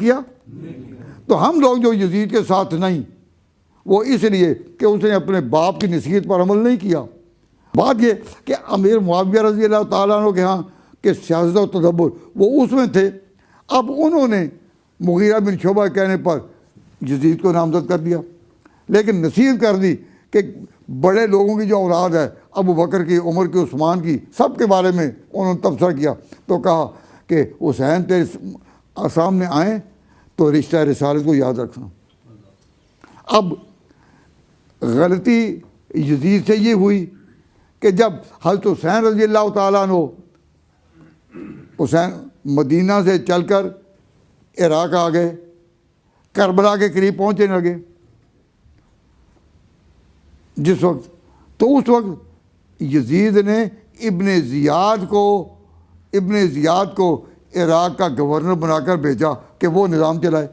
किया? तो हम लोग जो यजीद के साथ नहीं, वो इसलिए कि उसने अपने बाप की नसीहत पर अमल नहीं किया। बात ये कि अमीर मुआविया रज़ी अल्लाह ताला अन्हु के यहाँ के सियासत और तदब्बुर वो उसमें थे। अब उन्होंने मुगीरा बिन शोबा कहने पर यजीद को नामजद कर दिया, लेकिन नसीहत कर दी कि बड़े लोगों की जो औलाद है, अबू बकर की, उमर की, उस्मान की, सब के बारे में उन्होंने तबसरा किया। तो कहा कि हुसैन तेरे सामने आए तो रिश्ता रिसालत को याद रखना। अब गलती यजीद से ये हुई कि जब हज़रत हुसैन रज़ी अल्लाह ताला अन्हु हुसैन मदीना से चलकर इराक़ आ गए, करबला के करीब पहुँचने लगे जिस वक्त, तो उस वक्त यजीद ने इब्ने ज़ियाद को इराक़ का गवर्नर बनाकर भेजा कि वो निज़ाम चलाए।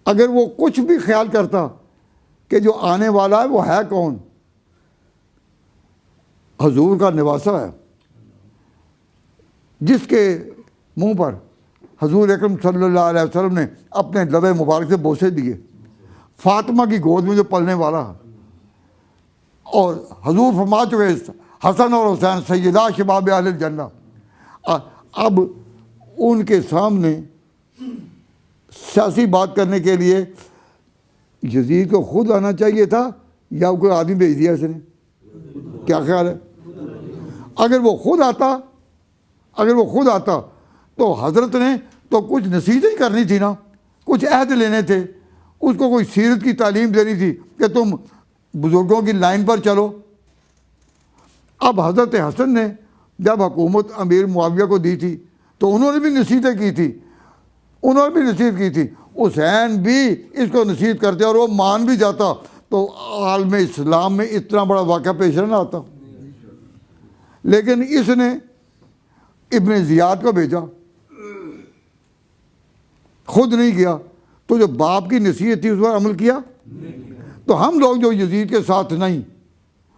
अगर वो कुछ भी ख्याल करता कि जो आने वाला है वो है कौन, हजूर का निवासा है जिसके मुंह पर हजूर अकरम सल्लल्लाहु अलैहि वसल्लम ने अपने लबे मुबारक से बोसे दिए, फातिमा की गोद में जो पलने वाला है, और हजूर फरमा चुके हसन और हुसैन सैयदा शबाब अहल जन्नह। अब उनके सामने सियासी बात करने के लिए यजीद को खुद आना चाहिए था या कोई आदमी भेज दिया इसने? क्या ख्याल है? अगर वो खुद आता तो हजरत ने तो कुछ नसीहत ही करनी थी ना, कुछ अहद लेने थे, उसको कोई सीरत की तालीम देनी थी कि तुम बुजुर्गों की लाइन पर चलो। अब हजरत हसन ने जब हुकूमत अमीर मुआविया को दी थी तो उन्होंने भी नसीहतें की थी, हुसैन भी इसको नसीहत करते और वो मान भी जाता तो आलम इस्लाम में इतना बड़ा वाक़या पेश न आता। लेकिन इसने इब्ने ज़ियाद को भेजा, खुद नहीं किया। तो जो बाप की नसीहत थी उस पर अमल किया। तो हम लोग जो यजीद के साथ नहीं,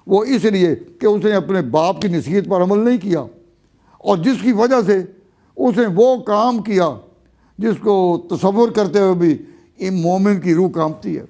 वो इसलिए कि उसने अपने बाप की नसीहत पर अमल नहीं किया, और जिसकी वजह से उसने वो काम किया जिसको तसव्वुर करते हुए भी मोमिन की रूह कांपती है।